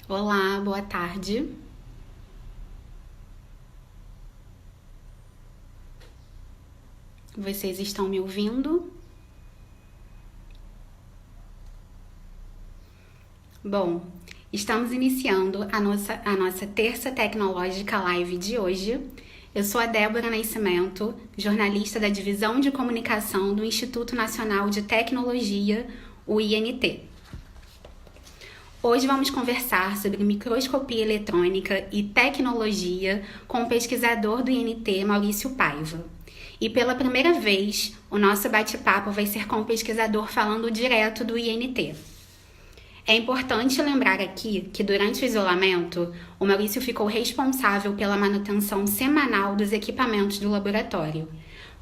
Olá, boa tarde. Vocês estão me ouvindo? Bom, estamos iniciando a nossa terça tecnológica live de hoje. Eu sou a Débora Nascimento, jornalista da Divisão de Comunicação do Instituto Nacional de Tecnologia, o INT. Hoje vamos conversar sobre microscopia eletrônica e tecnologia com o pesquisador do INT, Maurício Paiva. E pela primeira vez, o nosso bate-papo vai ser com o pesquisador falando direto do INT. É importante lembrar aqui que durante o isolamento, o Maurício ficou responsável pela manutenção semanal dos equipamentos do laboratório.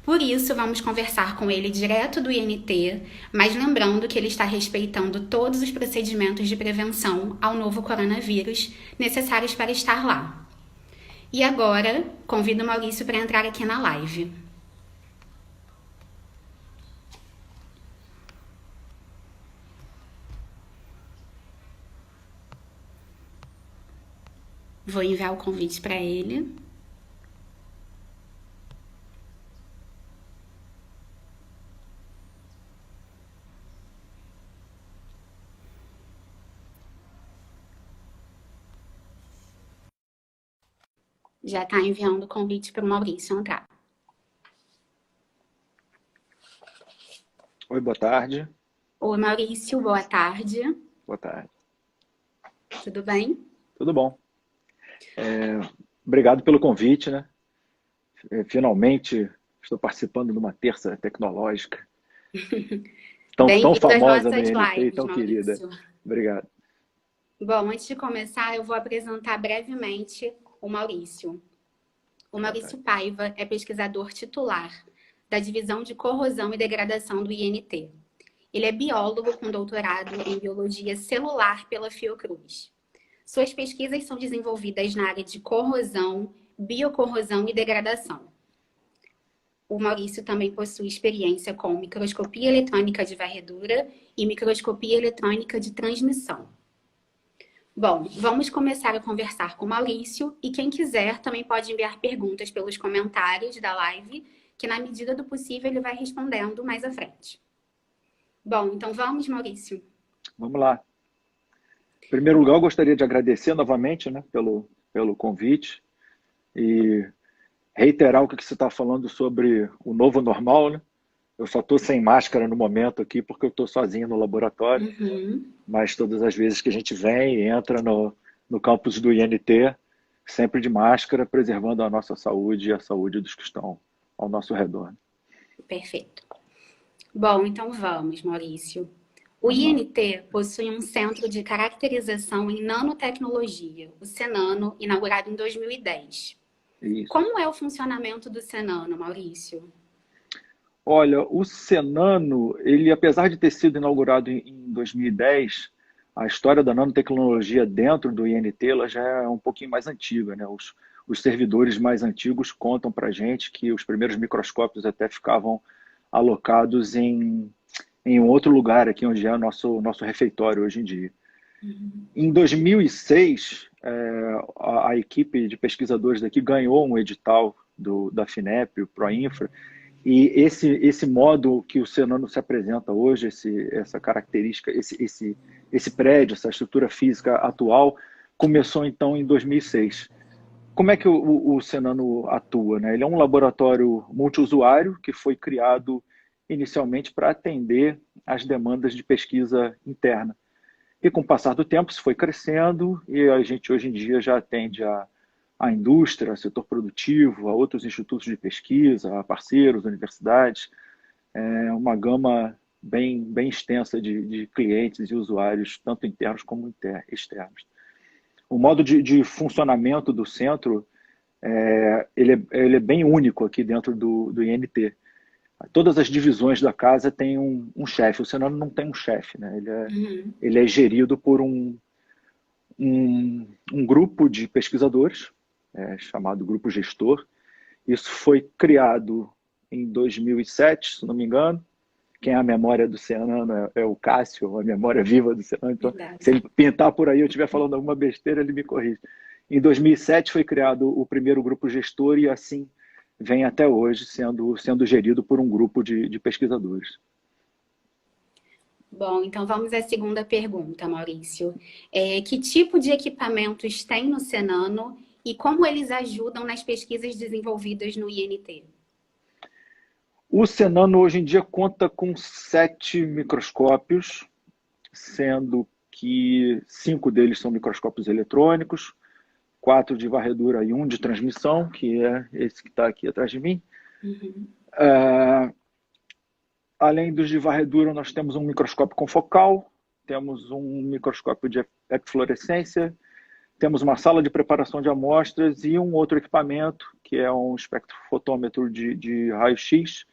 Por isso, vamos conversar com ele direto do INT, mas lembrando que ele está respeitando todos os procedimentos de prevenção ao novo coronavírus necessários para estar lá. E agora, convido o Maurício para entrar aqui na live. Vou enviar o convite para ele. Já está enviando o convite para o Maurício entrar. Oi, boa tarde. Oi, Maurício, boa tarde. Boa tarde. Tudo bem? Tudo bom. Obrigado pelo convite, né? Finalmente estou participando de uma terça tecnológica tão Bem-vindo às famosa no nossas INT e lives, tão querida. Maurício. Obrigado. Bom, antes de começar, eu vou apresentar brevemente o Maurício. O Maurício Paiva é pesquisador titular da Divisão de Corrosão e Degradação do INT. Ele é biólogo com doutorado em Biologia Celular pela Fiocruz. Suas pesquisas são desenvolvidas na área de corrosão, biocorrosão e degradação. O Maurício também possui experiência com microscopia eletrônica de varredura e microscopia eletrônica de transmissão. Bom, vamos começar a conversar com o Maurício e quem quiser também pode enviar perguntas pelos comentários da live, que na medida do possível ele vai respondendo mais à frente. Bom, então vamos, Maurício. Vamos lá. Em primeiro lugar, eu gostaria de agradecer novamente, né, pelo convite e reiterar o que você está falando sobre o novo normal, né? Eu só estou sem máscara no momento aqui porque eu estou sozinho no laboratório, mas todas as vezes que a gente vem e entra no campus do INT, sempre de máscara, preservando a nossa saúde e a saúde dos que estão ao nosso redor. Perfeito. Bom, então vamos, Maurício. O Vamos lá. INT possui um centro de caracterização em nanotecnologia, o CENANO, inaugurado em 2010. Isso. Como é o funcionamento do CENANO, Maurício? Olha, o Senano, ele, apesar de ter sido inaugurado em 2010, a história da nanotecnologia dentro do INT ela já é um pouquinho mais antiga, né? Os servidores mais antigos contam para a gente que os primeiros microscópios até ficavam alocados em um outro lugar aqui onde é o nosso refeitório hoje em dia. Em 2006, a equipe de pesquisadores daqui ganhou um edital da FINEP, o PROINFRA, e esse modo que o Senano se apresenta hoje, essa característica, esse prédio, essa estrutura física atual, começou então em 2006. Como é que o Senano atua, né? Ele é um laboratório multiusuário que foi criado inicialmente para atender às demandas de pesquisa interna. E com o passar do tempo, isso foi crescendo e a gente hoje em dia já atende a indústria, ao setor produtivo, a outros institutos de pesquisa, a parceiros, universidades, uma gama bem extensa de clientes e usuários, tanto internos como externos. O modo de funcionamento do centro, ele é bem único aqui dentro do INT. Todas as divisões da casa têm um chefe, o Senado não tem um chefe, né? Ele é gerido por um grupo de pesquisadores, chamado Grupo Gestor. Isso foi criado em 2007, se não me engano, quem é a memória do Cianano é o Cássio, a memória viva do Cianano. Então, se Verdade. ele pintar por aí, eu estiver falando alguma besteira, ele me corrige. Em 2007 foi criado o primeiro grupo gestor e assim vem até hoje sendo gerido por um grupo de pesquisadores. Bom, então vamos à segunda pergunta, Maurício. Que tipo de equipamentos tem no Senano e como eles ajudam nas pesquisas desenvolvidas no INT? O Senano hoje em dia conta com 7 microscópios, sendo que 5 deles são microscópios eletrônicos, 4 de varredura e 1 de transmissão, que é esse que está aqui atrás de mim. Uhum. Além dos de varredura, nós temos um microscópio confocal, temos um microscópio de ecfluorescência, temos uma sala de preparação de amostras e um outro equipamento, que é um espectrofotômetro de raio-x,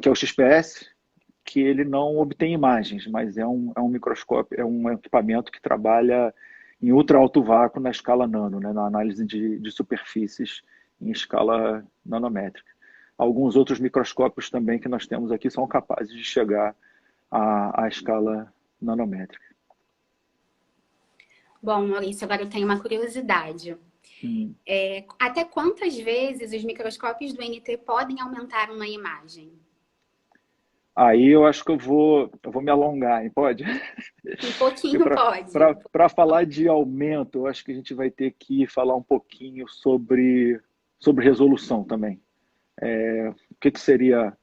que é o XPS, que ele não obtém imagens, mas é um microscópio, é um equipamento que trabalha em ultra alto vácuo na escala nano, né, na análise de superfícies em escala nanométrica. Alguns outros microscópios também que nós temos aqui são capazes de chegar à escala nanométrica. Bom, Maurício, agora eu tenho uma curiosidade. Até quantas vezes os microscópios do NT podem aumentar uma imagem? Aí eu acho que eu vou me alongar, hein? Pode? Um pouquinho pode. Para falar de aumento, eu acho que a gente vai ter que falar um pouquinho sobre resolução também. O que seria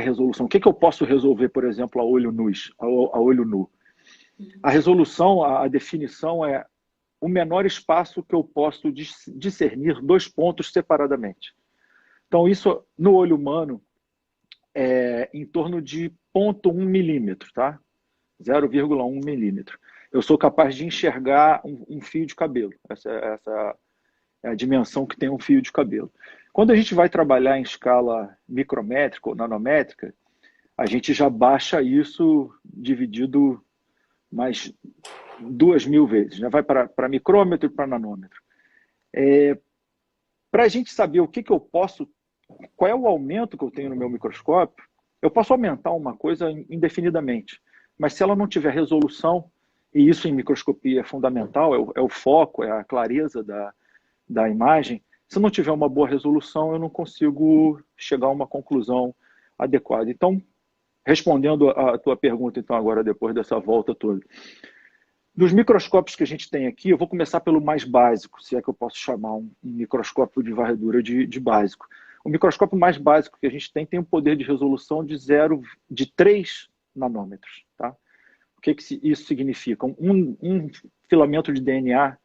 resolução? O que eu posso resolver, por exemplo, a olho nu? A resolução, a definição é o menor espaço que eu posso discernir 2 pontos separadamente. Então, isso no olho humano é em torno de 0,1 milímetro, tá? 0,1 milímetro. Eu sou capaz de enxergar um fio de cabelo. Essa é a dimensão que tem um fio de cabelo. Quando a gente vai trabalhar em escala micrométrica ou nanométrica, a gente já baixa isso dividido mais 2.000 vezes, né? Vai para micrômetro e para nanômetro. Para a gente saber o que eu posso, qual é o aumento que eu tenho no meu microscópio, eu posso aumentar uma coisa indefinidamente, mas se ela não tiver resolução, e isso em microscopia é fundamental, é o foco, é a clareza da imagem, se não tiver uma boa resolução, eu não consigo chegar a uma conclusão adequada. Então, respondendo a tua pergunta, então, agora, depois dessa volta toda. Dos microscópios que a gente tem aqui, eu vou começar pelo mais básico, se é que eu posso chamar um microscópio de varredura de básico. O microscópio mais básico que a gente tem um poder de resolução de 3 nanômetros. Tá? O que isso significa? Um filamento de DNA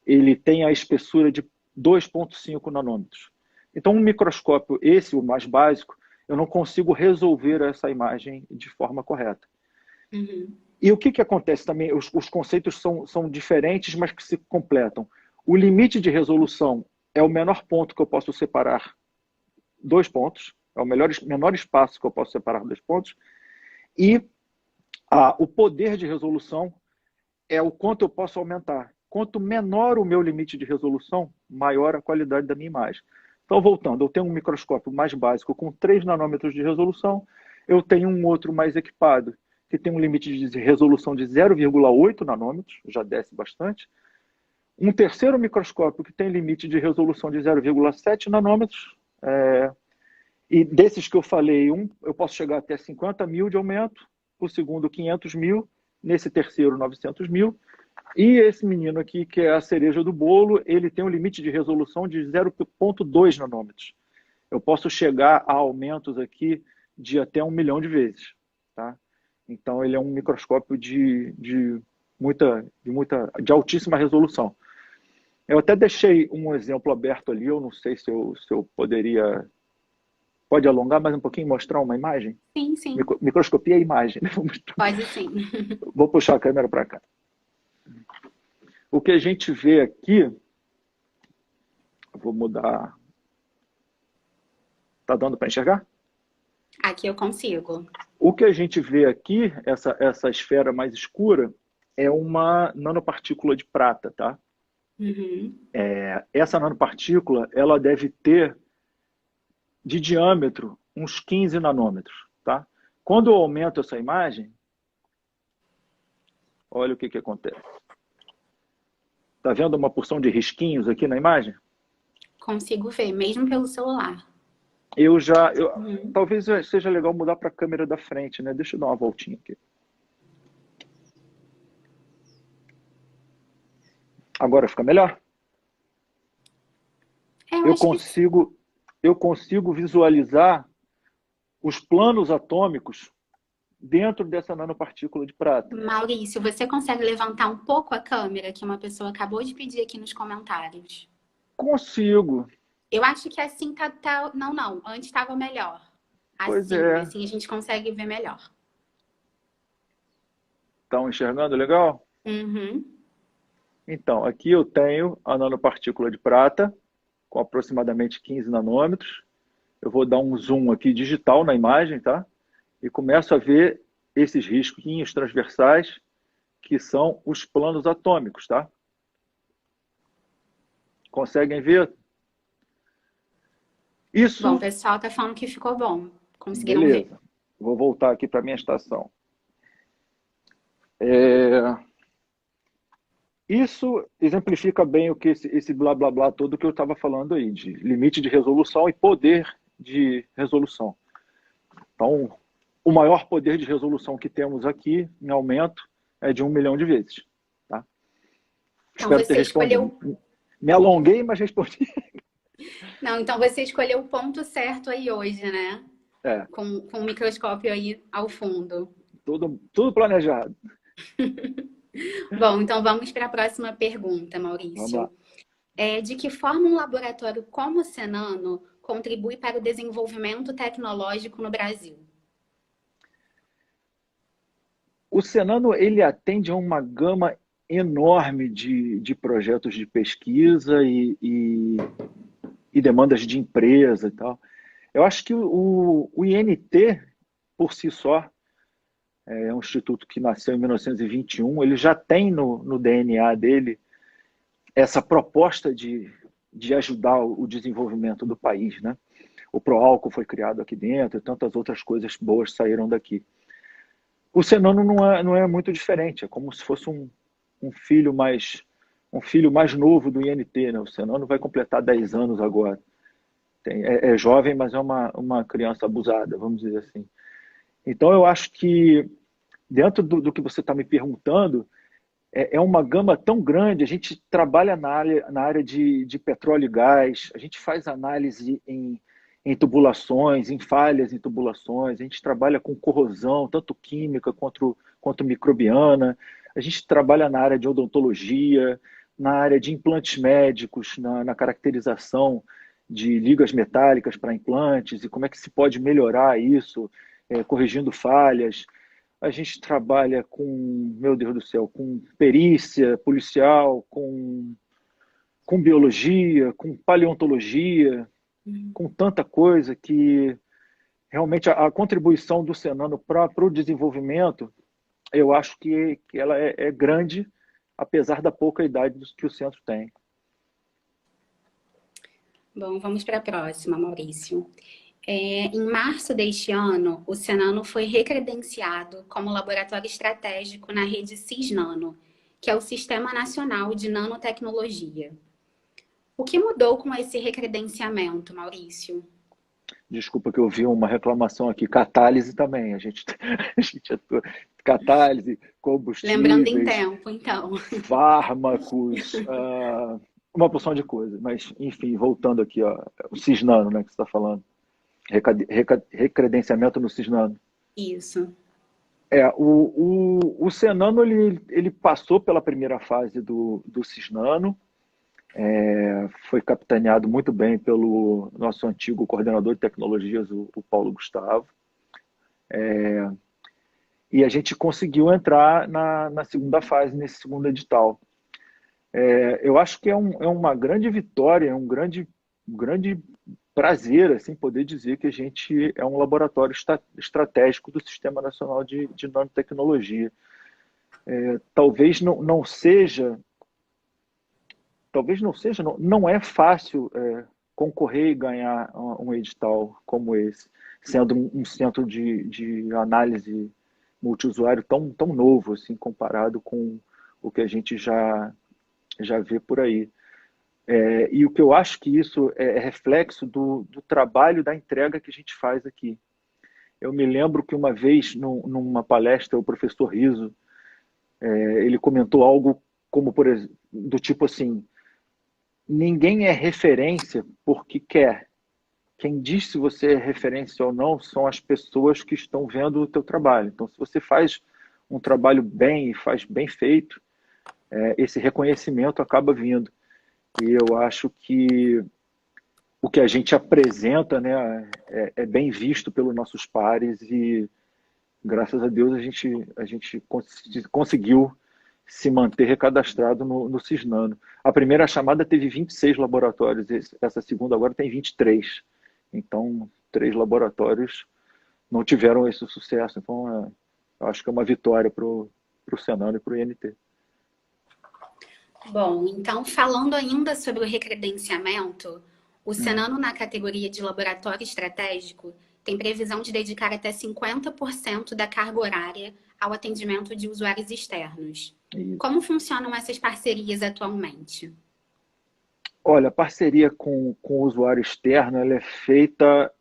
ele tem a espessura de 2,5 nanômetros. Então, um microscópio, o mais básico, eu não consigo resolver essa imagem de forma correta. Uhum. E o que acontece também? Os conceitos são diferentes, mas que se completam. O limite de resolução é o menor ponto que eu posso separar 2 pontos, é o menor espaço que eu posso separar 2 pontos, e o poder de resolução é o quanto eu posso aumentar. Quanto menor o meu limite de resolução, maior a qualidade da minha imagem. Então, voltando, eu tenho um microscópio mais básico com 3 nanômetros de resolução, eu tenho um outro mais equipado, que tem um limite de resolução de 0,8 nanômetros, já desce bastante. Um terceiro microscópio que tem limite de resolução de 0,7 nanômetros, e desses que eu falei, eu posso chegar até 50 mil de aumento, o segundo 500 mil, nesse terceiro 900 mil, e esse menino aqui, que é a cereja do bolo, ele tem um limite de resolução de 0,2 nanômetros. Eu posso chegar a aumentos aqui de até 1 milhão de vezes. Tá? Então, ele é um microscópio de altíssima resolução. Eu até deixei um exemplo aberto ali, eu não sei se eu poderia... Pode alongar mais um pouquinho, mostrar uma imagem? Sim, sim. Microscopia é imagem. Pode sim. Vou puxar a câmera para cá. O que a gente vê aqui... Vou mudar... Está dando para enxergar? Aqui eu consigo. O que a gente vê aqui, essa esfera mais escura, é uma nanopartícula de prata, tá? Uhum. Essa nanopartícula, ela deve ter de diâmetro uns 15 nanômetros. tá? Quando eu aumento essa imagem, olha o que acontece. Está vendo uma porção de risquinhos aqui na imagem? Consigo ver, mesmo pelo celular. Uhum. Talvez seja legal mudar para a câmera da frente, né? Deixa eu dar uma voltinha aqui. Agora fica melhor? Eu acho que Eu consigo visualizar os planos atômicos dentro dessa nanopartícula de prata. Maurício, você consegue levantar um pouco a câmera que uma pessoa acabou de pedir aqui nos comentários? Consigo. Eu acho que assim tá. Não, não. Antes estava melhor. Pois Assim, é. assim a gente consegue ver melhor. Estão enxergando legal? Uhum. Então, aqui eu tenho a nanopartícula de prata, com aproximadamente 15 nanômetros. Eu vou dar um zoom aqui digital na imagem, tá? E começo a ver esses risquinhos transversais, que são os planos atômicos, tá? Conseguem ver? Bom, o Isso, pessoal tá falando que ficou bom. Conseguiram ver. beleza. Vou voltar aqui para a minha estação. Isso exemplifica bem o que esse blá blá blá todo que eu estava falando aí, de limite de resolução e poder de resolução. Então, o maior poder de resolução que temos aqui, em aumento, é de 1 milhão de vezes. Tá? Então Espero ter você respondido. escolheu. Me alonguei, mas respondi. Não, então você escolheu o ponto certo aí hoje, né? É, Com o microscópio aí ao fundo. tudo planejado. Bom, então vamos para a próxima pergunta, Vamos lá. Maurício. De que forma um laboratório como o Senano contribui para o desenvolvimento tecnológico no Brasil? O Senano ele atende a uma gama enorme de projetos de pesquisa e demandas de empresa e tal. Eu acho que o INT, por si só, é um instituto que nasceu em 1921, ele já tem no DNA dele essa proposta de ajudar o desenvolvimento do país, né? O Proálcool foi criado aqui dentro e tantas outras coisas boas saíram daqui. O Senano não é muito diferente, é como se fosse um filho mais novo do INT, né? O Senano vai completar 10 anos agora. É jovem, mas é uma criança abusada, vamos dizer assim. Então, eu acho que, dentro do que você está me perguntando, é uma gama tão grande. A gente trabalha na área de petróleo e gás, a gente faz análise em tubulações, em falhas em tubulações, a gente trabalha com corrosão, tanto química quanto microbiana, a gente trabalha na área de odontologia, na área de implantes médicos, na caracterização de ligas metálicas para implantes e como é que se pode melhorar isso, corrigindo falhas. A gente trabalha com, meu Deus do céu, com perícia policial, com biologia, com paleontologia, com tanta coisa que realmente a contribuição do Senano para o desenvolvimento, eu acho que ela é grande, apesar da pouca idade que o centro tem. Bom, vamos para a próxima, Maurício. Em março deste ano, o Senano foi recredenciado como laboratório estratégico na rede Cisnano, que é o Sistema Nacional de Nanotecnologia. O que mudou com esse recredenciamento, Maurício? Desculpa que eu vi uma reclamação aqui. Catálise também. A gente atua. Catálise, Lembrando em combustíveis, tempo, então. fármacos, uma porção de coisas. Mas, enfim, voltando aqui, ó, o Cisnano, né, que você está falando. Recredenciamento no Cisnano. Isso. O Senano ele passou pela primeira fase do Cisnano, foi capitaneado muito bem pelo nosso antigo coordenador de tecnologias, o Paulo Gustavo. E a gente conseguiu entrar na segunda fase, nesse segundo edital. Eu acho que é uma grande vitória, é um grande prazer assim, poder dizer que a gente é um laboratório estratégico do Sistema Nacional de Nanotecnologia. Talvez não seja, não é fácil concorrer e ganhar um edital como esse. sendo um centro de análise multiusuário tão novo, assim, comparado com o que a gente já vê por aí. E o que eu acho que isso é reflexo do trabalho da entrega que a gente faz aqui. Eu me lembro que uma vez, numa palestra, o professor Riso, ele comentou algo como, por exemplo, do tipo assim, ninguém é referência porque quer. Quem diz se você é referência ou não são as pessoas que estão vendo o teu trabalho. Então, se você faz um trabalho bem e faz bem feito, esse reconhecimento acaba vindo. E eu acho que o que a gente apresenta, né, é bem visto pelos nossos pares e, graças a Deus, a gente conseguiu se manter recadastrado no Cisnano. A primeira chamada teve 26 laboratórios, essa segunda agora tem 23. Então, 3 laboratórios não tiveram esse sucesso. Então, eu acho que é uma vitória para o Senano e para o INT. Bom, então falando ainda sobre o recredenciamento, o Senano na categoria de laboratório estratégico tem previsão de dedicar até 50% da carga horária ao atendimento de usuários externos. Isso. Como funcionam essas parcerias atualmente? Olha, a parceria com o usuário externo ela é feita,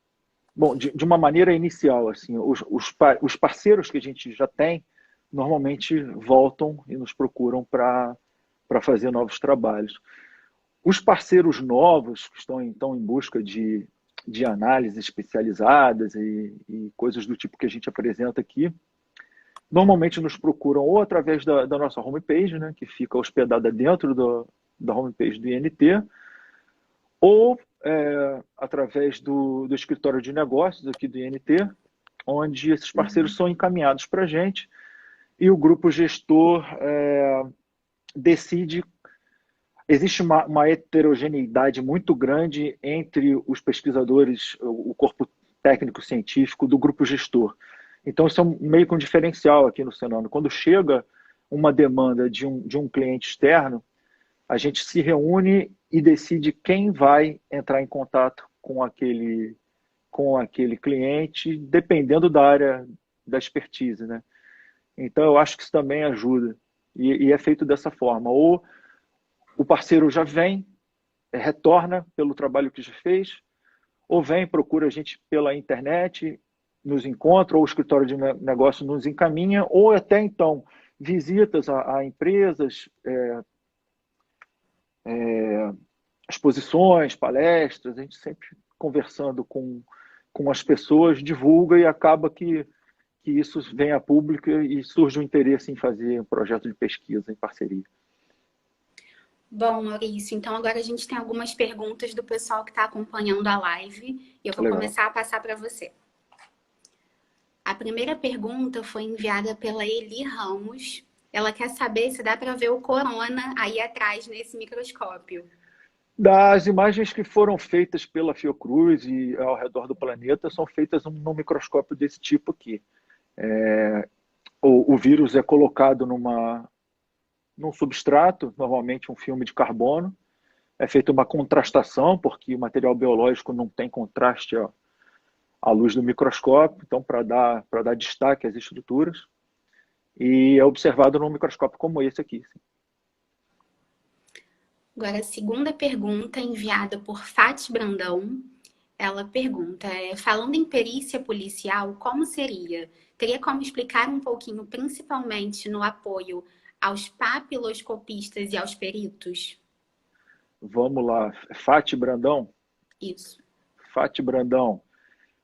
bom, de uma maneira inicial. Assim, os parceiros que a gente já tem normalmente voltam e nos procuram para fazer novos trabalhos. Os parceiros novos que estão então em busca de análises especializadas e coisas do tipo que a gente apresenta aqui, normalmente nos procuram ou através da nossa homepage, né, que fica hospedada dentro da homepage do INT, ou através do escritório de negócios aqui do INT, onde esses parceiros são encaminhados para a gente e o grupo gestor decide. Existe uma heterogeneidade muito grande entre os pesquisadores, o corpo técnico-científico do grupo gestor. Então, isso é meio que um diferencial aqui no Senano. Quando chega uma demanda de um cliente externo, a gente se reúne e decide quem vai entrar em contato com aquele cliente, dependendo da área da expertise, né? Então, eu acho que isso também ajuda. E é feito dessa forma. Ou o parceiro já vem, retorna pelo trabalho que já fez, ou vem, procura a gente pela internet, nos encontra, ou o escritório de negócio nos encaminha, ou até então visitas a empresas, exposições, palestras, a gente sempre conversando com as pessoas, divulga e acaba que isso vem a público e surge o interesse em fazer um projeto de pesquisa em parceria. Bom, Maurício, então agora a gente tem algumas perguntas do pessoal que está acompanhando a live e eu vou começar a passar para você. A primeira pergunta foi enviada pela Eli Ramos. Ela quer saber se dá para ver o corona aí atrás nesse microscópio. Das imagens que foram feitas pela Fiocruz e ao redor do planeta são feitas num microscópio desse tipo aqui. O vírus é colocado num substrato, normalmente um filme de carbono. É feita uma contrastação, porque o material biológico não tem contraste à luz do microscópio, então para dar destaque às estruturas. E é observado num microscópio como esse aqui. Agora, a segunda pergunta enviada por Fati Brandão. Ela pergunta, falando em perícia policial, como seria? Teria como explicar um pouquinho, principalmente no apoio aos papiloscopistas e aos peritos? Vamos lá. Fati Brandão? Isso. Fati Brandão.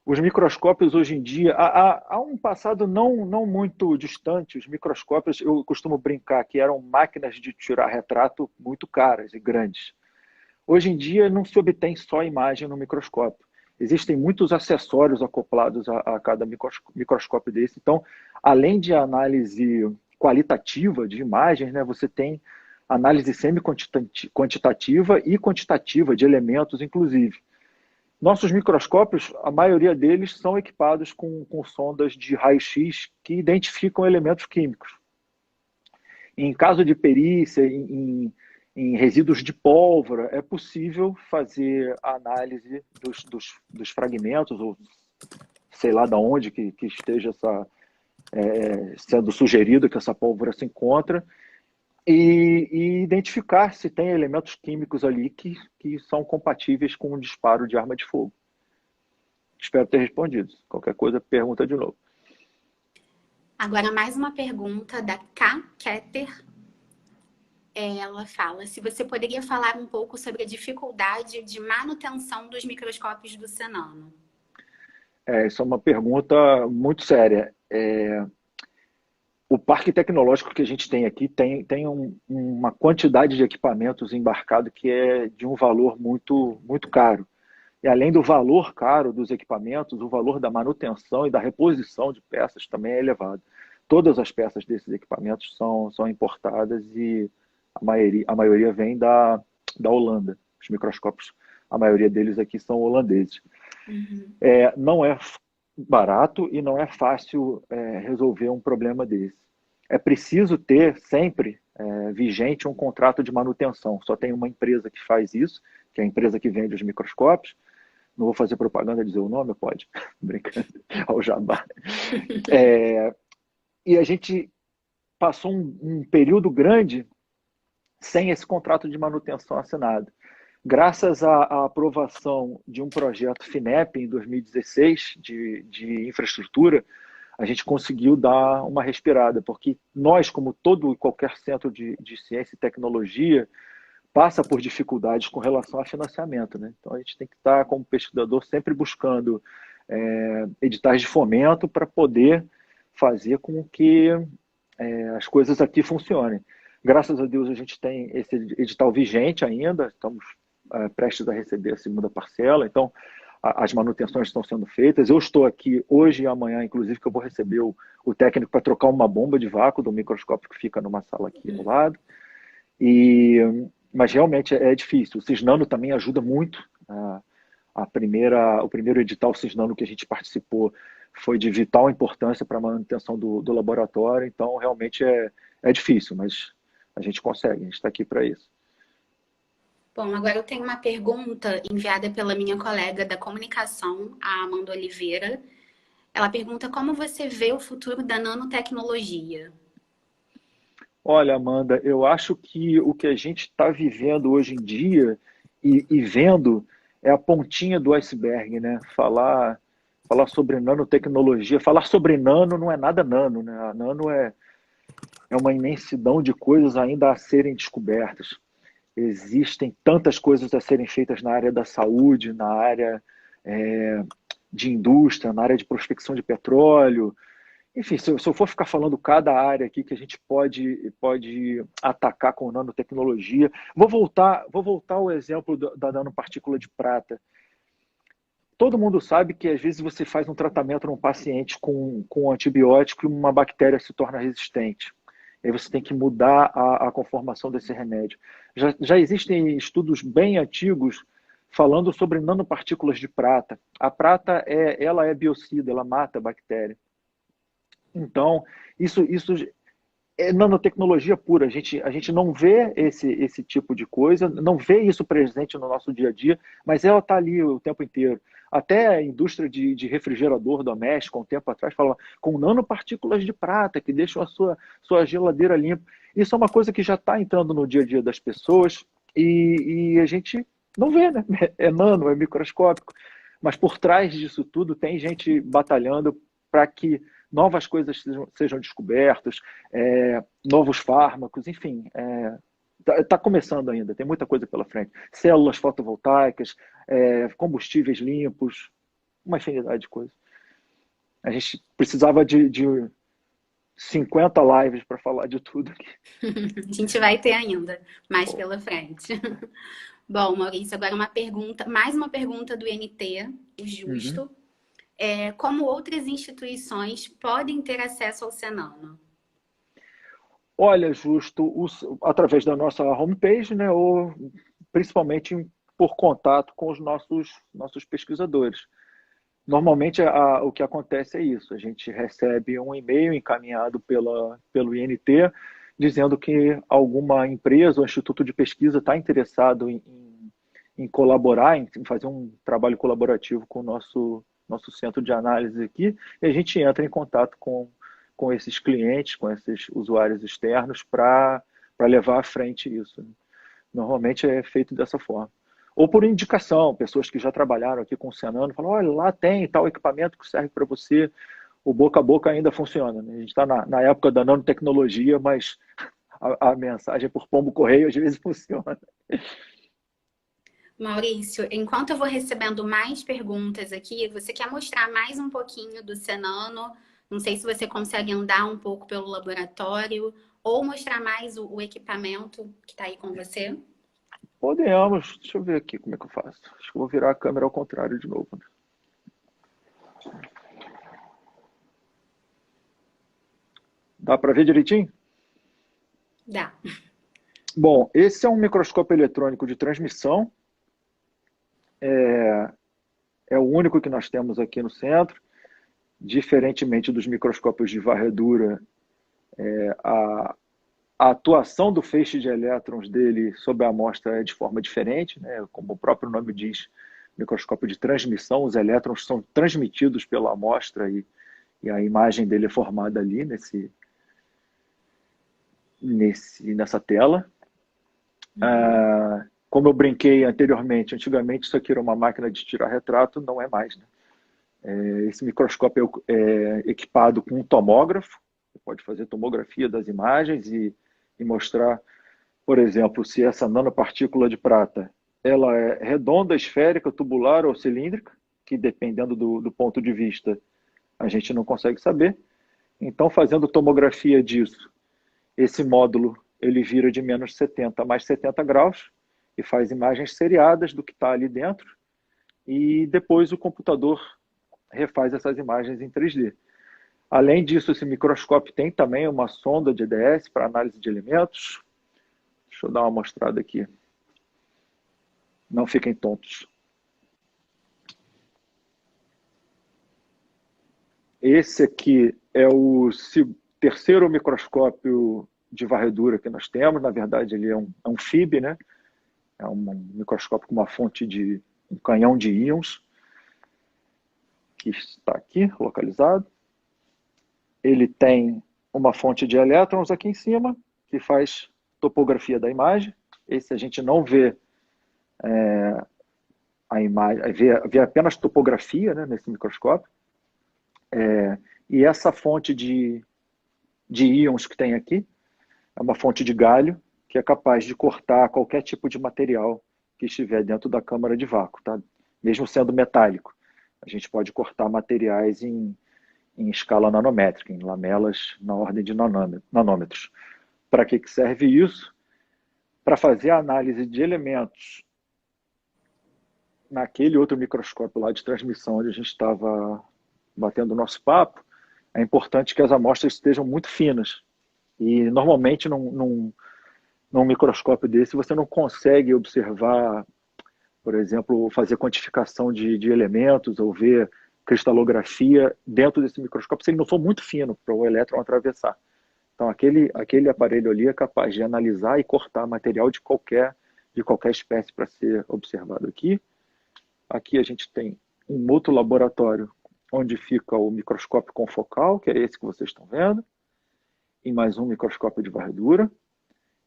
Os microscópios hoje em dia, há um passado não muito distante, os microscópios, eu costumo brincar que eram máquinas de tirar retrato muito caras e grandes. Hoje em dia não se obtém só imagem no microscópio. Existem muitos acessórios acoplados a cada microscópio desse. Então, além de análise qualitativa de imagens, né, você tem análise semi-quantitativa e quantitativa de elementos, inclusive. Nossos microscópios, a maioria deles são equipados com sondas de raio-x que identificam elementos químicos. Em caso de perícia, em resíduos de pólvora, é possível fazer a análise dos fragmentos ou sei lá da onde que esteja sendo sugerido que essa pólvora se encontra, e identificar se tem elementos químicos ali que são compatíveis com o disparo de arma de fogo. Espero ter respondido. Qualquer coisa, pergunta de novo. Agora, mais uma pergunta da K. Keter. Ela fala se você poderia falar um pouco sobre a dificuldade de manutenção dos microscópios do Cenano. Isso é uma pergunta muito séria. O parque tecnológico que a gente tem aqui tem uma quantidade de equipamentos embarcado que é de um valor muito, muito caro. E além do valor caro dos equipamentos, o valor da manutenção e da reposição de peças também é elevado. Todas as peças desses equipamentos são importadas e a maioria vem da Holanda. Os microscópios, a maioria deles aqui são holandeses. Uhum. Não é barato e não é fácil resolver um problema desse. É preciso ter sempre vigente um contrato de manutenção. Só tem uma empresa que faz isso, que é a empresa que vende os microscópios. Não vou fazer propaganda, dizer o nome, pode? Brincando, ao jabá. E a gente passou um período grande sem esse contrato de manutenção assinado. Graças à aprovação de um projeto FINEP em 2016 de infraestrutura, a gente conseguiu dar uma respirada, porque nós, como todo e qualquer centro de ciência e tecnologia, passa por dificuldades com relação a financiamento, né? Então a gente tem que estar, como pesquisador, sempre buscando editais de fomento para poder fazer com que as coisas aqui funcionem. Graças a Deus a gente tem esse edital vigente ainda, estamos prestes a receber a segunda parcela, então as manutenções estão sendo feitas. Eu estou aqui hoje e amanhã, inclusive, que eu vou receber o técnico para trocar uma bomba de vácuo do microscópio que fica numa sala aqui ao lado. Mas realmente é difícil. O Cisnano também ajuda muito. O primeiro edital Cisnano que a gente participou foi de vital importância para a manutenção do laboratório, então realmente é difícil, mas a gente consegue, a gente está aqui para isso. Bom, agora eu tenho uma pergunta enviada pela minha colega da comunicação, a Amanda Oliveira. Ela pergunta como você vê o futuro da nanotecnologia. Olha, Amanda, eu acho que o que a gente está vivendo hoje em dia e vendo é a pontinha do iceberg, né? Falar sobre nanotecnologia, falar sobre nano não é nada nano, né? A nano é uma imensidão de coisas ainda a serem descobertas. Existem tantas coisas a serem feitas na área da saúde, na área de indústria, na área de prospecção de petróleo. Enfim, se eu for ficar falando cada área aqui que a gente pode atacar com nanotecnologia, vou voltar ao exemplo da nanopartícula de prata. Todo mundo sabe que às vezes você faz um tratamento num paciente com um antibiótico e uma bactéria se torna resistente. Aí você tem que mudar a conformação desse remédio. Já existem estudos bem antigos falando sobre nanopartículas de prata. A prata ela é biocida, ela mata a bactéria. Então, isso é nanotecnologia pura. A gente não vê esse tipo de coisa, não vê isso presente no nosso dia a dia, mas ela está ali o tempo inteiro. Até a indústria de refrigerador doméstico, um tempo atrás, falava com nanopartículas de prata, que deixam a sua geladeira limpa. Isso é uma coisa que já está entrando no dia a dia das pessoas e a gente não vê, né? É nano, é microscópico. Mas por trás disso tudo tem gente batalhando para que novas coisas sejam descobertas, novos fármacos, enfim. Está começando ainda, tem muita coisa pela frente. Células fotovoltaicas, combustíveis limpos, uma infinidade de coisas. A gente precisava de 50 lives para falar de tudo aqui. A gente vai ter ainda mais pela frente. Bom, Maurício, agora mais uma pergunta do INT, o Justo. Uhum. Como outras instituições podem ter acesso ao Cenano? Olha, Justo, através da nossa homepage, né, ou principalmente por contato com os nossos pesquisadores. Normalmente o que acontece é isso, a gente recebe um e-mail encaminhado pelo INT dizendo que alguma empresa ou instituto de pesquisa está interessado em colaborar, em fazer um trabalho colaborativo com o nosso centro de análise aqui, e a gente entra em contato com esses clientes, com esses usuários externos, para levar à frente isso, né? Normalmente é feito dessa forma. Ou por indicação, pessoas que já trabalharam aqui com o Senano falam, olha, lá tem tal equipamento que serve para você, o boca a boca ainda funciona, né? A gente está na época da nanotecnologia, mas a mensagem por pombo correio às vezes funciona. Maurício, enquanto eu vou recebendo mais perguntas aqui, você quer mostrar mais um pouquinho do Senano? Não sei se você consegue andar um pouco pelo laboratório ou mostrar mais o equipamento que está aí com você. Podemos, deixa eu ver aqui como é que eu faço. Acho que eu vou virar a câmera ao contrário de novo, né? Dá para ver direitinho? Dá. Bom, esse é um microscópio eletrônico de transmissão. É o único que nós temos aqui no centro. Diferentemente dos microscópios de varredura, a atuação do feixe de elétrons dele sobre a amostra é de forma diferente, né? Como o próprio nome diz, microscópio de transmissão, os elétrons são transmitidos pela amostra e a imagem dele é formada ali nessa tela. Como eu brinquei antigamente isso aqui era uma máquina de tirar retrato, não é mais, né? Esse microscópio é equipado com um tomógrafo, você pode fazer tomografia das imagens e mostrar, por exemplo, se essa nanopartícula de prata ela é redonda, esférica, tubular ou cilíndrica, que dependendo do ponto de vista a gente não consegue saber. Então, fazendo tomografia disso, esse módulo ele vira de menos 70 a mais 70 graus e faz imagens seriadas do que está ali dentro e depois o computador refaz essas imagens em 3D. Além disso, esse microscópio tem também uma sonda de EDS para análise de elementos. Deixa eu dar uma mostrada aqui. Não fiquem tontos. Esse aqui é o terceiro microscópio de varredura que nós temos. Na verdade, ele é um FIB, né? É um microscópio com uma fonte de um canhão de íons, que está aqui localizado. Ele tem uma fonte de elétrons aqui em cima, que faz topografia da imagem. Esse a gente não vê a imagem, vê apenas topografia, né, nesse microscópio. E essa fonte de íons que tem aqui é uma fonte de galho que é capaz de cortar qualquer tipo de material que estiver dentro da câmara de vácuo, tá? Mesmo sendo metálico. A gente pode cortar materiais em escala nanométrica, em lamelas na ordem de nanômetros. Para que serve isso? Para fazer a análise de elementos naquele outro microscópio lá de transmissão onde a gente estava batendo o nosso papo, é importante que as amostras estejam muito finas. E normalmente num microscópio desse você não consegue observar, por exemplo, fazer quantificação de elementos ou ver cristalografia dentro desse microscópio se ele não for muito fino para o elétron atravessar. Então aquele aparelho ali é capaz de analisar e cortar material de qualquer espécie para ser observado aqui. Aqui a gente tem um outro laboratório onde fica o microscópio confocal, que é esse que vocês estão vendo, e mais um microscópio de varredura.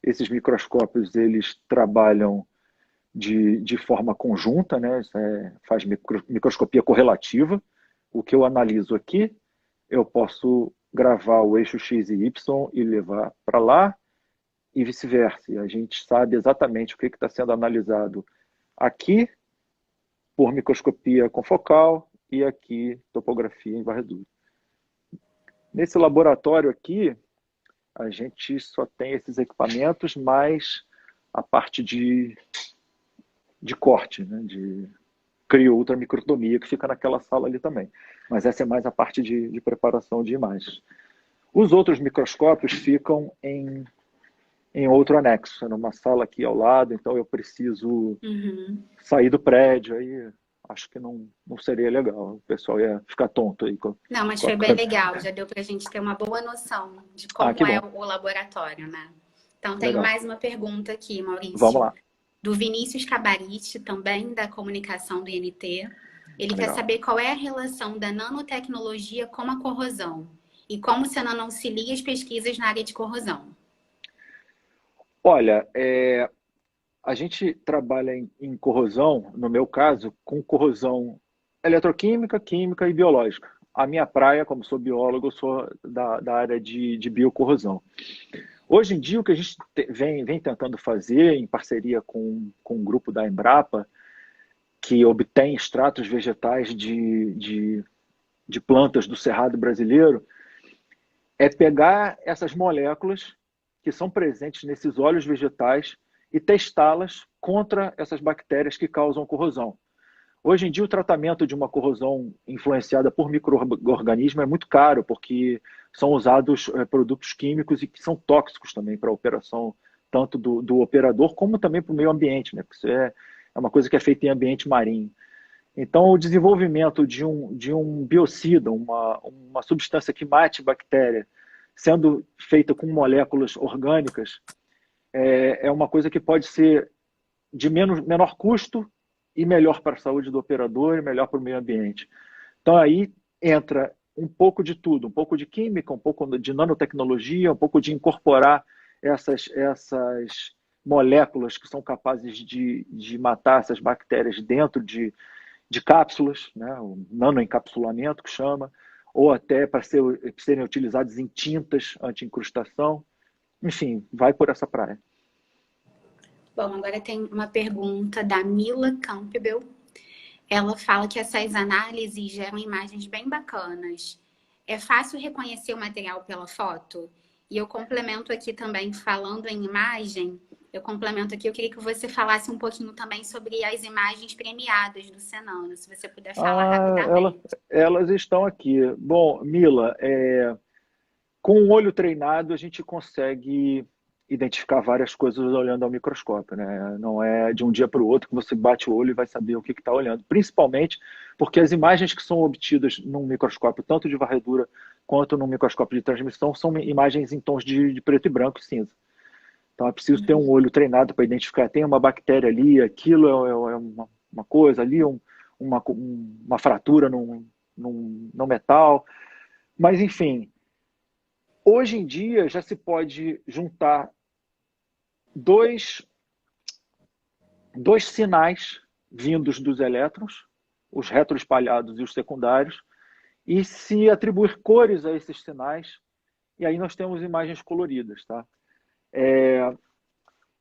Esses microscópios eles trabalham de forma conjunta, né? Faz microscopia correlativa. O que eu analiso aqui, eu posso gravar o eixo X e Y e levar para lá e vice-versa. A gente sabe exatamente o que está sendo analisado aqui por microscopia confocal e aqui topografia em varredura. Nesse laboratório aqui, a gente só tem esses equipamentos, mais a parte de corte, né, de crioultramicrotomia, que fica naquela sala ali também. Mas essa é mais a parte de preparação de imagens. Os outros microscópios ficam em outro anexo, numa sala aqui ao lado, então eu preciso sair do prédio, aí acho que não seria legal, o pessoal ia ficar tonto aí. Não, mas foi bem legal, já deu para a gente ter uma boa noção de como é o laboratório, né? Então, tenho mais uma pergunta aqui, Maurício. Vamos lá. Do Vinícius Cabarite, também da comunicação do INT. Ele quer Legal. saber qual é a relação da nanotecnologia com a corrosão e como se a nano auxilia as pesquisas na área de corrosão. Olha, a gente trabalha em corrosão, no meu caso, com corrosão eletroquímica, química e biológica. A minha praia, como sou biólogo, eu sou da área de biocorrosão. Hoje em dia, o que a gente vem tentando fazer, em parceria com um grupo da Embrapa, que obtém extratos vegetais de plantas do Cerrado brasileiro, é pegar essas moléculas que são presentes nesses óleos vegetais e testá-las contra essas bactérias que causam corrosão. Hoje em dia, o tratamento de uma corrosão influenciada por micro-organismos é muito caro, porque são usados produtos químicos e que são tóxicos também para a operação, tanto do operador como também para o meio ambiente, né? Porque isso é uma coisa que é feita em ambiente marinho. Então, o desenvolvimento de um biocida, uma substância que mate bactéria, sendo feita com moléculas orgânicas, é uma coisa que pode ser de menor custo e melhor para a saúde do operador e melhor para o meio ambiente. Então, aí entra um pouco de tudo, um pouco de química, um pouco de nanotecnologia, um pouco de incorporar essas moléculas que são capazes de matar essas bactérias dentro de cápsulas, né, o nanoencapsulamento que chama, ou até para serem utilizados em tintas anti-incrustação. Enfim, vai por essa praia. Bom, agora tem uma pergunta da Mila Campbell. Ela fala que essas análises geram imagens bem bacanas. É fácil reconhecer o material pela foto? E eu complemento aqui também, falando em imagem, eu queria que você falasse um pouquinho também sobre as imagens premiadas do Senano, se você puder falar rapidamente. Elas estão aqui. Bom, Mila, com o olho treinado a gente consegue identificar várias coisas olhando ao microscópio, né? Não é de um dia para o outro que você bate o olho e vai saber o que está olhando. Principalmente porque as imagens que são obtidas num microscópio, tanto de varredura quanto num microscópio de transmissão, são imagens em tons de preto e branco e cinza. Então é preciso ter um olho treinado para identificar. Tem uma bactéria ali, aquilo é uma coisa ali, uma fratura no metal. Mas, enfim, hoje em dia já se pode juntar dois sinais vindos dos elétrons, os retroespalhados e os secundários, e se atribuir cores a esses sinais, e aí nós temos imagens coloridas, tá?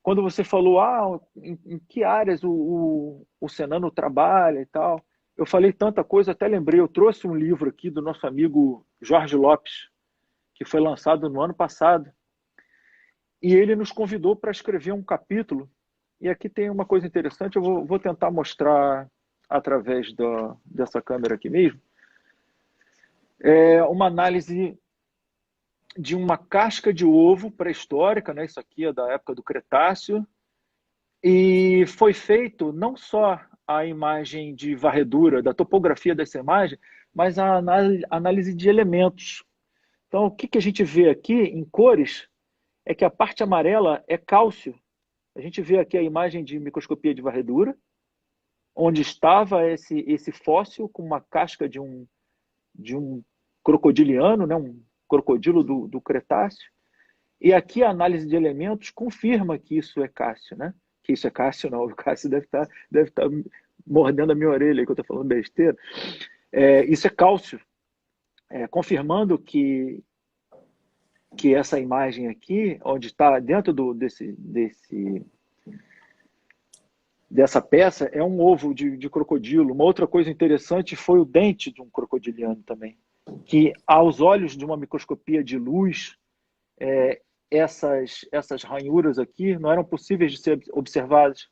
Quando você falou, em que áreas o Senano trabalha e tal, eu falei tanta coisa, até lembrei, eu trouxe um livro aqui do nosso amigo Jorge Lopes, que foi lançado no ano passado, e ele nos convidou para escrever um capítulo, e aqui tem uma coisa interessante, eu vou tentar mostrar através dessa câmera aqui mesmo, uma análise de uma casca de ovo pré-histórica, né? Isso aqui é da época do Cretáceo, e foi feito não só a imagem de varredura, da topografia dessa imagem, mas a análise de elementos. Então, o que a gente vê aqui em cores é que a parte amarela é cálcio. A gente vê aqui a imagem de microscopia de varredura, onde estava esse fóssil com uma casca de um crocodiliano, né? Um crocodilo do Cretáceo. E aqui a análise de elementos confirma que isso é cássio, né? Que isso é cássio não, o Cássio deve estar mordendo a minha orelha aí que eu estou falando besteira. Isso é cálcio, confirmando que essa imagem aqui, onde está dentro dessa peça, é um ovo de crocodilo. Uma outra coisa interessante foi o dente de um crocodiliano também, que aos olhos de uma microscopia de luz, essas ranhuras aqui não eram possíveis de ser observadas.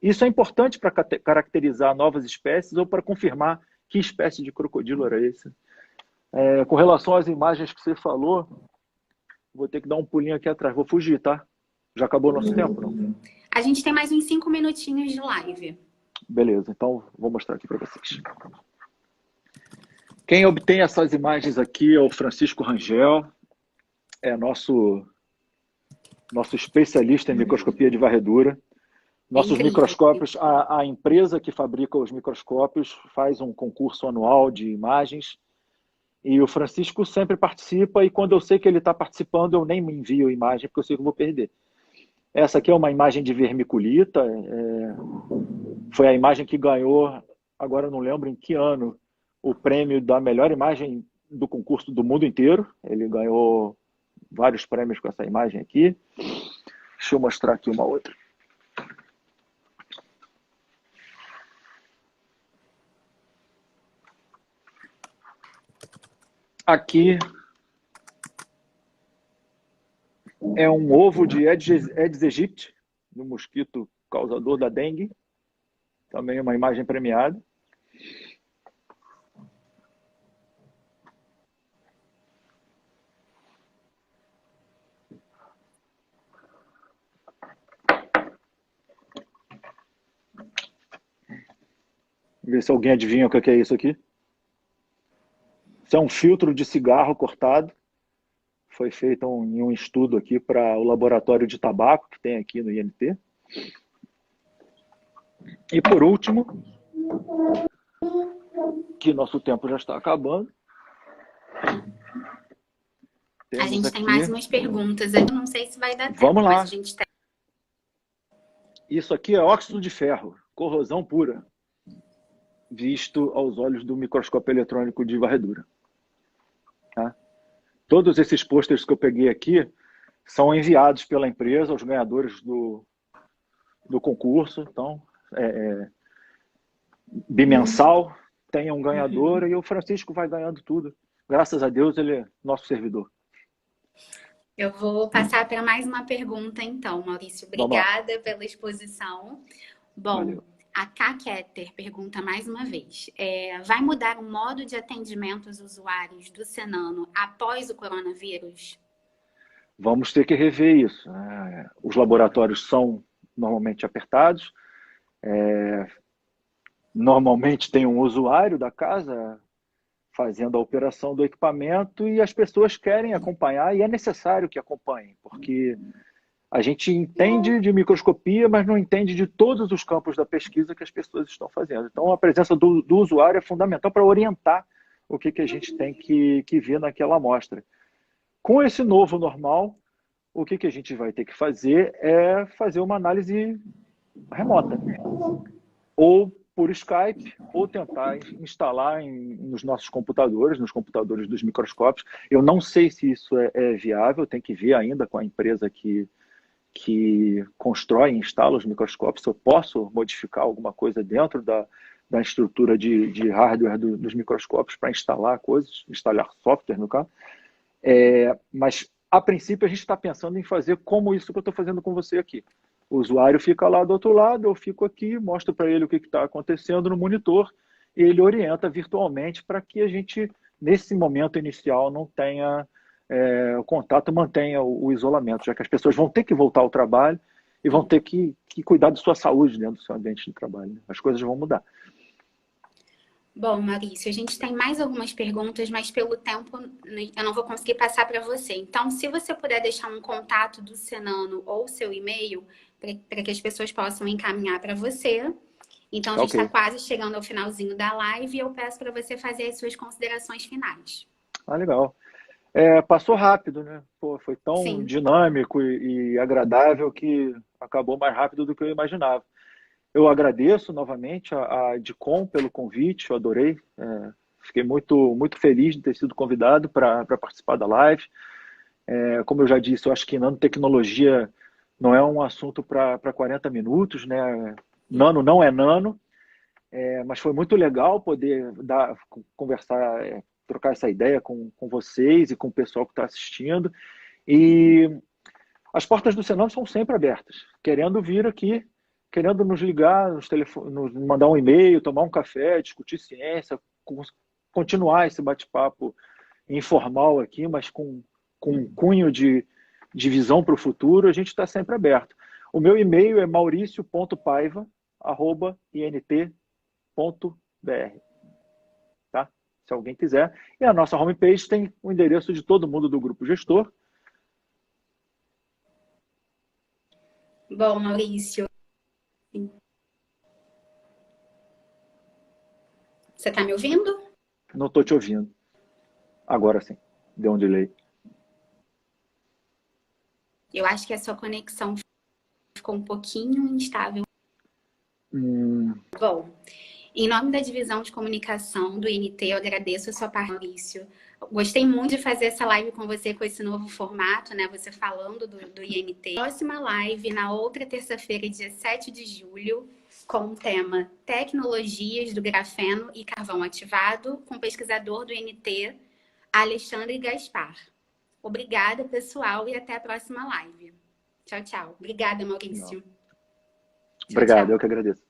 Isso é importante para caracterizar novas espécies ou para confirmar que espécie de crocodilo era esse. Com relação às imagens que você falou, vou ter que dar um pulinho aqui atrás. Vou fugir, tá? Já acabou o nosso tempo, não? A gente tem mais uns 5 minutinhos de live. Beleza, então vou mostrar aqui para vocês. Quem obtém essas imagens aqui é o Francisco Rangel, é nosso especialista em microscopia de varredura. É Nossos incrível. microscópios, a empresa que fabrica os microscópios faz um concurso anual de imagens e o Francisco sempre participa e quando eu sei que ele está participando, eu nem me envio a imagem porque eu sei que eu vou perder. Essa aqui é uma imagem de vermiculita, foi a imagem que ganhou, agora eu não lembro em que ano, o prêmio da melhor imagem do concurso do mundo inteiro. Ele ganhou vários prêmios com essa imagem aqui. Deixa eu mostrar aqui uma outra. Aqui é um ovo de Aedes aegypti, do mosquito causador da dengue. Também uma imagem premiada. Ver se alguém adivinha o que é isso aqui. Isso é um filtro de cigarro cortado. Foi feito em um estudo aqui para o laboratório de tabaco que tem aqui no INT. E por último, que nosso tempo já está acabando. A gente tem aqui... mais umas perguntas. Eu não sei se vai dar tempo. Vamos lá. Mas a gente tem... Isso aqui é óxido de ferro, corrosão pura, visto aos olhos do microscópio eletrônico de varredura. Tá? Todos esses pôsteres que eu peguei aqui são enviados pela empresa aos ganhadores do concurso. Então, bimensal, tem um ganhador e o Francisco vai ganhando tudo. Graças a Deus, ele é nosso servidor. Eu vou passar para mais uma pergunta, então, Maurício. Obrigada pela exposição. Bom, valeu. A K. Keter pergunta mais uma vez. Vai mudar o modo de atendimento aos usuários do Senano após o coronavírus? Vamos ter que rever isso. Os laboratórios são normalmente apertados. Normalmente tem um usuário da casa fazendo a operação do equipamento e as pessoas querem acompanhar e é necessário que acompanhem, porque a gente entende de microscopia, mas não entende de todos os campos da pesquisa que as pessoas estão fazendo. Então, a presença do usuário é fundamental para orientar o que a gente tem que ver naquela amostra. Com esse novo normal, o que a gente vai ter que fazer é fazer uma análise remota. Ou por Skype, ou tentar instalar nos nossos computadores, nos computadores dos microscópios. Eu não sei se isso é viável, tem que ver ainda com a empresa que constrói e instala os microscópios, se eu posso modificar alguma coisa dentro da estrutura de hardware dos microscópios para instalar coisas, instalar software no caso. Mas, a princípio, a gente está pensando em fazer como isso que eu estou fazendo com você aqui. O usuário fica lá do outro lado, eu fico aqui, mostro para ele o que está acontecendo no monitor, e ele orienta virtualmente para que a gente, nesse momento inicial, não tenha o contato, mantenha o isolamento, já que as pessoas vão ter que voltar ao trabalho e vão ter que cuidar de sua saúde dentro do seu ambiente de trabalho. As coisas vão mudar. Bom, Maurício, a gente tem mais algumas perguntas, mas pelo tempo eu não vou conseguir passar para você. Então, se você puder deixar um contato do Senano ou seu e-mail, para que as pessoas possam encaminhar para você. Então, a gente está quase chegando ao finalzinho da live e eu peço para você fazer as suas considerações finais. Legal. Passou rápido, né? Pô, foi tão dinâmico e agradável que acabou mais rápido do que eu imaginava. Eu agradeço novamente a Dicom pelo convite, eu adorei. Fiquei muito, muito feliz de ter sido convidado para participar da live. Como eu já disse, eu acho que nanotecnologia não é um assunto para 40 minutos, né? Nano não é nano, mas foi muito legal poder conversar, trocar essa ideia com vocês e com o pessoal que está assistindo. E as portas do Senano são sempre abertas, querendo vir aqui, querendo nos ligar, nos mandar um e-mail, tomar um café, discutir ciência, continuar esse bate-papo informal aqui, mas com um cunho de visão para o futuro, a gente está sempre aberto. O meu e-mail é mauricio.paiva@int.br, tá? Se alguém quiser. E a nossa homepage tem o endereço de todo mundo do Grupo Gestor. Bom, Maurício, Você tá me ouvindo? Não estou te ouvindo. Agora sim. Deu um delay. Eu acho que a sua conexão ficou um pouquinho instável. Bom, em nome da divisão de comunicação do INT, eu agradeço a sua parte, Maurício. Gostei muito de fazer essa live com você com esse novo formato, né? Você falando do INT. Próxima live, na outra terça-feira, dia 7 de julho, com o tema Tecnologias do Grafeno e Carvão Ativado, com o pesquisador do INT, Alexandre Gaspar. Obrigada, pessoal, e até a próxima live. Tchau, tchau. Obrigada, Maurício. Obrigado, eu que agradeço.